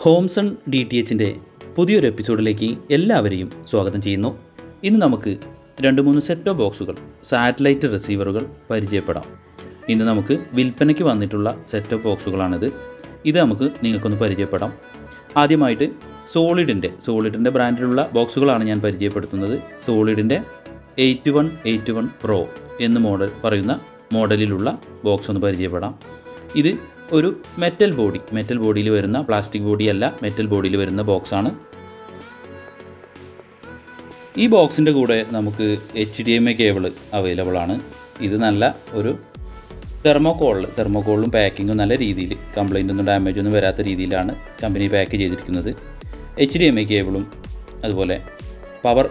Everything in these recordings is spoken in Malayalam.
ഹോംസൺ DTHൻ്റെ പുതിയൊരു എപ്പിസോഡിലേക്ക് എല്ലാവരെയും സ്വാഗതം ചെയ്യുന്നു. ഇന്ന് നമുക്ക് 2-3 സെറ്റ് ഓഫ് ബോക്സുകൾ, സാറ്റലൈറ്റ് റിസീവറുകൾ പരിചയപ്പെടാം. ഇന്ന് നമുക്ക് വിൽപ്പനയ്ക്ക് വന്നിട്ടുള്ള സെറ്റ് ഓഫ് ബോക്സുകളാണിത്. ഇത് നമുക്ക് നിങ്ങൾക്കൊന്ന് പരിചയപ്പെടാം. ആദ്യമായിട്ട് സോളിഡിൻ്റെ ബ്രാൻഡിലുള്ള ബോക്സുകളാണ് ഞാൻ പരിചയപ്പെടുത്തുന്നത്. സോളിഡിൻ്റെ 8181 Pro എന്ന് പറയുന്ന മോഡലിലുള്ള ബോക്സ് ഒന്ന് പരിചയപ്പെടാം. ഇത് ഒരു മെറ്റൽ ബോഡിയിൽ വരുന്ന, പ്ലാസ്റ്റിക് ബോഡിയല്ല, മെറ്റൽ ബോഡിയിൽ വരുന്ന ബോക്സാണ്. ഈ ബോക്സിൻ്റെ കൂടെ നമുക്ക് HDMI കേബിൾ അവൈലബിൾ ആണ്. ഇത് നല്ല ഒരു തെർമോക്കോളിലും പാക്കിങ്ങും നല്ല രീതിയിൽ, കംപ്ലൈൻ്റ് ഒന്നും ഡാമേജ് ഒന്നും വരാത്ത രീതിയിലാണ് കമ്പനി പാക്ക് ചെയ്തിരിക്കുന്നത്. HDMI കേബിളും അതുപോലെ പവർ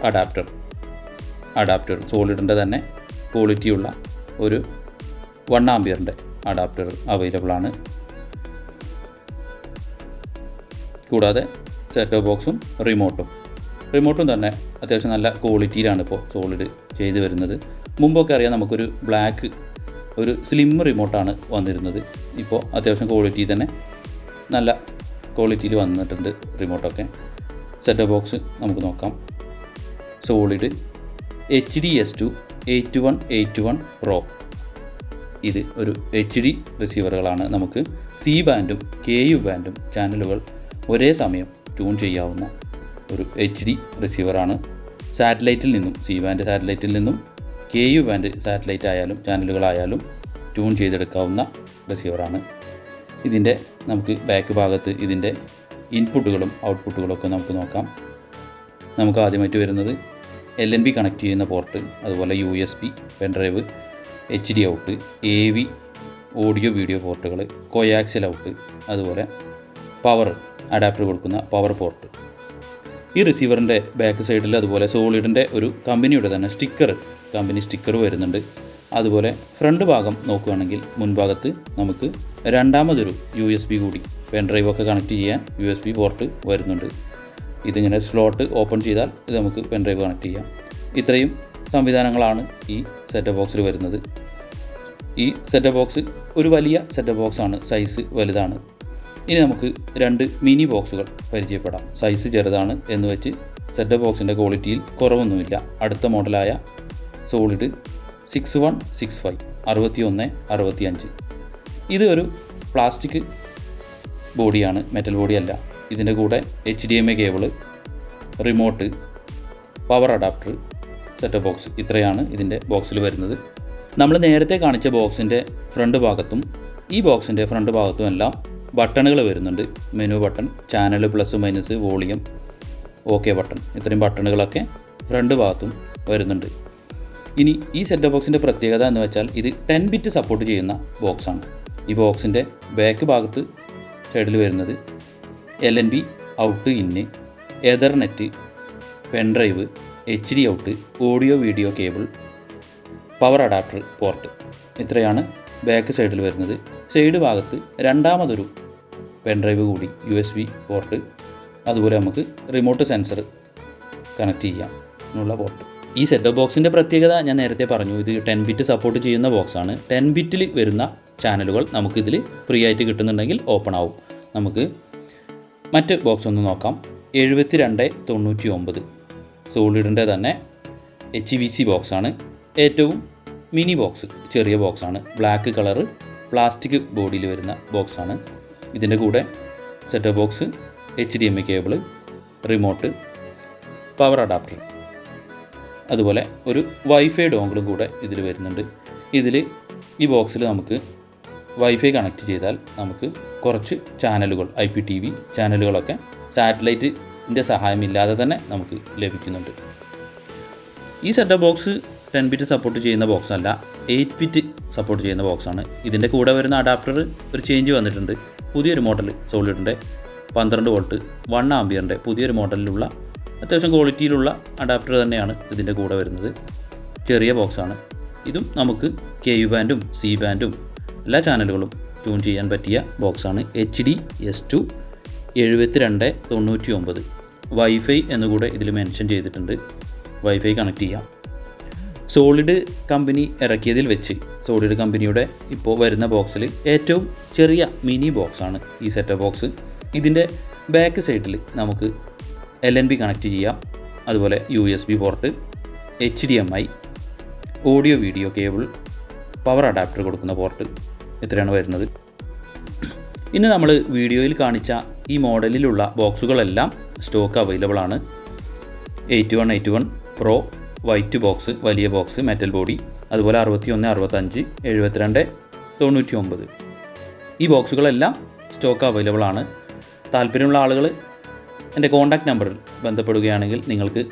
അഡാപ്റ്റർ സോളിഡിൻ്റെ തന്നെ ക്വാളിറ്റിയുള്ള ഒരു 1 ആംപിയറിൻ്റെ അഡാപ്റ്റർ അവൈലബിൾ ആണ്. കൂടാതെ സെറ്റ് ഓഫ് ബോക്സും റിമോട്ടും തന്നെ അത്യാവശ്യം നല്ല ക്വാളിറ്റിയിലാണ് ഇപ്പോൾ സോളിഡ് ചെയ്ത് വരുന്നത്. മുമ്പൊക്കെ അറിയാം, നമുക്കൊരു ഒരു സ്ലിം റിമോട്ടാണ് വന്നിരുന്നത്. ഇപ്പോൾ അത്യാവശ്യം ക്വാളിറ്റി തന്നെ നല്ല ക്വാളിറ്റിയിൽ വന്നിട്ടുണ്ട് റിമോട്ടൊക്കെ. സെറ്റ് ഓഫ് ബോക്സ് നമുക്ക് നോക്കാം. Solid HDS2 8181 Pro. ഇത് ഒരു HD റിസീവറുകളാണ്. നമുക്ക് C ബാൻഡും KU ബാൻഡും ചാനലുകൾ ഒരേ സമയം ട്യൂൺ ചെയ്യാവുന്ന ഒരു HD റിസീവറാണ്. സാറ്റലൈറ്റിൽ നിന്നും, C ബാൻഡ് സാറ്റലൈറ്റിൽ നിന്നും KU ബാൻഡ് സാറ്റലൈറ്റ് ആയാലും ചാനലുകളായാലും ട്യൂൺ ചെയ്തെടുക്കാവുന്ന റിസീവറാണ്. ഇതിൻ്റെ നമുക്ക് ബാക്ക് ഭാഗത്ത് ഇതിൻ്റെ ഇൻപുട്ടുകളും ഔട്ട്പുട്ടുകളൊക്കെ നമുക്ക് നോക്കാം. നമുക്ക് ആദ്യമായിട്ട് വരുന്നത് LNB കണക്ട് ചെയ്യുന്ന പോർട്ട്, അതുപോലെ USB, pen drive, HD out, AV audio video പോർട്ടുകൾ, കോയാക്സിയൽ ഔട്ട്, അതുപോലെ പവർ അഡാപ്റ്റർ കൊടുക്കുന്ന പവർ പോർട്ട്. ഈ റിസീവറിൻ്റെ ബാക്ക് സൈഡിൽ അതുപോലെ സോളിഡിൻ്റെ ഒരു കമ്പനിയുടെ തന്നെ കമ്പനി സ്റ്റിക്കർ വരുന്നുണ്ട്. അതുപോലെ ഫ്രണ്ട് ഭാഗം നോക്കുകയാണെങ്കിൽ മുൻഭാഗത്ത് നമുക്ക് രണ്ടാമതൊരു USB കൂടി, പെൻഡ്രൈവൊക്കെ കണക്ട് ചെയ്യാൻ USB പോർട്ട് വരുന്നുണ്ട്. ഇതിങ്ങനെ സ്ലോട്ട് ഓപ്പൺ ചെയ്താൽ ഇത് നമുക്ക് പെൻഡ്രൈവ് കണക്ട് ചെയ്യാം. ഇത്രയും സംവിധാനങ്ങളാണ് ഈ സെറ്റ് ബോക്സിൽ വരുന്നത്. ഈ സെറ്റ് ബോക്സ് ഒരു വലിയ സെറ്റ് ബോക്സാണ്, സൈസ് വലുതാണ്. ഇനി നമുക്ക് 2 മിനി ബോക്സുകൾ പരിചയപ്പെടാം. സൈസ് ചെറുതാണ് എന്ന് വെച്ച് സെറ്റ് ബോക്സിൻ്റെ ക്വാളിറ്റിയിൽ കുറവൊന്നുമില്ല. അടുത്ത മോഡലായ സോളിഡ് 6165 6165. ഇത് ഒരു പ്ലാസ്റ്റിക് ബോഡിയാണ്, മെറ്റൽ ബോഡിയല്ല. ഇതിൻ്റെ കൂടെ HDMI cable, remote, power adapter, set box, ഇത്രയാണ് ഇതിൻ്റെ ബോക്സിൽ വരുന്നത്. നമ്മൾ നേരത്തെ കാണിച്ച ബോക്സിൻ്റെ ഫ്രണ്ട് ഭാഗത്തും ഈ ബോക്സിൻ്റെ ഫ്രണ്ട് ഭാഗത്തും എല്ലാം ബട്ടണുകൾ വരുന്നുണ്ട്. Menu button, channel, plus minus, volume, OK button, ഇത്രയും ബട്ടണുകളൊക്കെ ഫ്രണ്ട് ഭാഗത്തും വരുന്നുണ്ട്. ഇനി ഈ സെറ്റ് ബോക്സിൻ്റെ പ്രത്യേകത എന്ന് വെച്ചാൽ ഇത് 10 ബിറ്റ് സപ്പോർട്ട് ചെയ്യുന്ന ബോക്സാണ്. ഈ ബോക്സിൻ്റെ ബാക്ക് ഭാഗത്ത് സൈഡിൽ വരുന്നത് LNB ഔട്ട്, ഇന്ന്, Ethernet, pen drive, HD out, audio video cable, power adapter port, ഇത്രയാണ് ബാക്ക് സൈഡിൽ വരുന്നത്. സൈഡ് ഭാഗത്ത് രണ്ടാമതൊരു പെൻഡ്രൈവ് കൂടി, USB പോർട്ട്, അതുപോലെ നമുക്ക് റിമോട്ട് സെൻസർ കണക്ട് ചെയ്യാം എന്നുള്ള പോർട്ട്. ഈ സെറ്റ് ബോക്സിൻ്റെ പ്രത്യേകത ഞാൻ നേരത്തെ പറഞ്ഞു, ഇത് 10 ബിറ്റ് സപ്പോർട്ട് ചെയ്യുന്ന ബോക്സാണ്. 10 ബിറ്റിൽ വരുന്ന ചാനലുകൾ നമുക്കിതിൽ ഫ്രീ ആയിട്ട് കിട്ടുന്നുണ്ടെങ്കിൽ ഓപ്പൺ ആവും. നമുക്ക് മറ്റ് ബോക്സ് ഒന്ന് നോക്കാം. 7299 സോളിഡിൻ്റെ തന്നെ HVC ബോക്സാണ്. ഏറ്റവും മിനി ബോക്സ്, ചെറിയ ബോക്സാണ്. ബ്ലാക്ക് കളറ് പ്ലാസ്റ്റിക് ബോഡിയിൽ വരുന്ന ബോക്സാണ്. ഇതിൻ്റെ കൂടെ set box, HDMI cable, remote, power adapter, അതുപോലെ ഒരു വൈഫൈ ഡോങ്കിളും കൂടെ ഇതിൽ വരുന്നുണ്ട്. ഈ ബോക്സിൽ നമുക്ക് വൈഫൈ കണക്ട് ചെയ്താൽ നമുക്ക് കുറച്ച് ചാനലുകൾ, IPTV ചാനലുകളൊക്കെ സാറ്റലൈറ്റിൻ്റെ സഹായമില്ലാതെ തന്നെ നമുക്ക് ലഭിക്കുന്നുണ്ട്. ഈ സെറ്റ് ബോക്സ് 10 ബിറ്റ് സപ്പോർട്ട് ചെയ്യുന്ന ബോക്സ് അല്ല, 8 ബിറ്റ് സപ്പോർട്ട് ചെയ്യുന്ന ബോക്സാണ്. ഇതിൻ്റെ കൂടെ വരുന്ന അഡാപ്റ്റർ ഒരു ചേഞ്ച് വന്നിട്ടുണ്ട്. പുതിയൊരു മോഡൽ സോളിഡിൻ്റെ 12 വോൾട്ട് 1 ആംപിയറിൻ്റെ പുതിയൊരു മോഡലിലുള്ള അത്യാവശ്യം ക്വാളിറ്റിയിലുള്ള അഡാപ്റ്റർ തന്നെയാണ് ഇതിൻ്റെ കൂടെ വരുന്നത്. ചെറിയ ബോക്സാണ്. ഇതും നമുക്ക് KU ബാൻഡും C ബാൻഡും എല്ലാ ചാനലുകളും ട്യൂൺ ചെയ്യാൻ പറ്റിയ ബോക്സാണ്. HDS2 7299. വൈഫൈ എന്നുകൂടെ ഇതിൽ മെൻഷൻ ചെയ്തിട്ടുണ്ട്. വൈഫൈ കണക്ട് ചെയ്യാം. സോളിഡ് കമ്പനി ഇറക്കിയതിൽ വെച്ച് സോളിഡ് കമ്പനിയുടെ ഇപ്പോൾ വരുന്ന ബോക്സിൽ ഏറ്റവും ചെറിയ മിനി ബോക്സാണ് ഈ സെറ്റ് ബോക്സ്. ഇതിൻ്റെ ബാക്ക് സൈഡിൽ നമുക്ക് LNB കണക്ട് ചെയ്യാം, അതുപോലെ USB port, HDMI, audio video cable, power adapter കൊടുക്കുന്ന പോർട്ട്, ഇത്രയാണ് വരുന്നത്. ഇന്ന് നമ്മൾ വീഡിയോയിൽ കാണിച്ച ഈ മോഡലിലുള്ള ബോക്സുകളെല്ലാം സ്റ്റോക്ക് അവൈലബിൾ ആണ്. 8181 Pro വൈറ്റ് ബോക്സ്, വലിയ ബോക്സ്, മെറ്റൽ ബോഡി, അതുപോലെ 61, 65, 72, 99 ഈ ബോക്സുകളെല്ലാം സ്റ്റോക്ക് അവൈലബിൾ ആണ്. താല്പര്യമുള്ള ആളുകൾ എൻ്റെ കോൺടാക്റ്റ് നമ്പറിൽ ബന്ധപ്പെടുകയാണെങ്കിൽ നിങ്ങൾക്ക്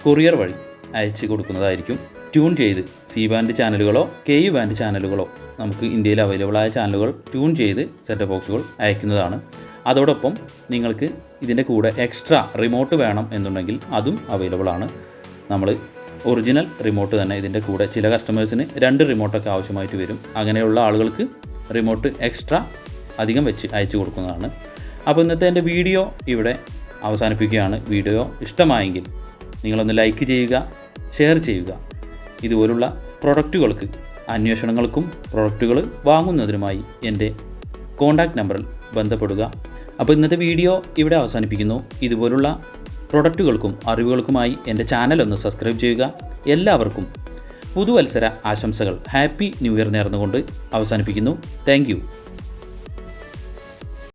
കൊറിയർ വഴി അയച്ച് കൊടുക്കുന്നതായിരിക്കും. ട്യൂൺ ചെയ്ത് C ബാൻഡ് ചാനലുകളോ KU ബാൻഡ് ചാനലുകളോ നമുക്ക് ഇന്ത്യയിൽ അവൈലബിൾ ആയ ചാനലുകൾ ട്യൂൺ ചെയ്ത് സെറ്റപ്പ് ബോക്സുകൾ അയക്കുന്നതാണ്. അതോടൊപ്പം നിങ്ങൾക്ക് ഇതിൻ്റെ കൂടെ എക്സ്ട്രാ റിമോട്ട് വേണം എന്നുണ്ടെങ്കിൽ അതും അവൈലബിൾ ആണ്. നമ്മൾ ഒറിജിനൽ റിമോട്ട് തന്നെ ഇതിൻ്റെ കൂടെ, ചില കസ്റ്റമേഴ്സിന് 2 റിമോട്ടൊക്കെ ആവശ്യമായിട്ട് വരും. അങ്ങനെയുള്ള ആളുകൾക്ക് റിമോട്ട് എക്സ്ട്രാ അധികം വെച്ച് അയച്ചു കൊടുക്കുന്നതാണ്. അപ്പോൾ ഇന്നത്തെ എൻ്റെ വീഡിയോ ഇവിടെ അവസാനിപ്പിക്കുകയാണ്. വീഡിയോ ഇഷ്ടമായെങ്കിൽ നിങ്ങളൊന്ന് ലൈക്ക് ചെയ്യുക, ഷെയർ ചെയ്യുക. ഇതുപോലുള്ള പ്രൊഡക്റ്റുകൾക്ക്, അന്വേഷണങ്ങൾക്കും പ്രൊഡക്റ്റുകൾ വാങ്ങുന്നതിനുമായി എൻ്റെ കോൺടാക്റ്റ് നമ്പറിൽ ബന്ധപ്പെടുക. അപ്പോൾ ഇന്നത്തെ വീഡിയോ ഇവിടെ അവസാനിപ്പിക്കുന്നു. ഇതുപോലുള്ള പ്രൊഡക്റ്റുകൾക്കും അറിവുകൾക്കുമായി എൻ്റെ ചാനൽ ഒന്ന് സബ്സ്ക്രൈബ് ചെയ്യുക. എല്ലാവർക്കും പുതുവത്സര ആശംസകൾ, ഹാപ്പി ന്യൂ ഇയർ നേർന്നുകൊണ്ട് അവസാനിപ്പിക്കുന്നു. Thank you.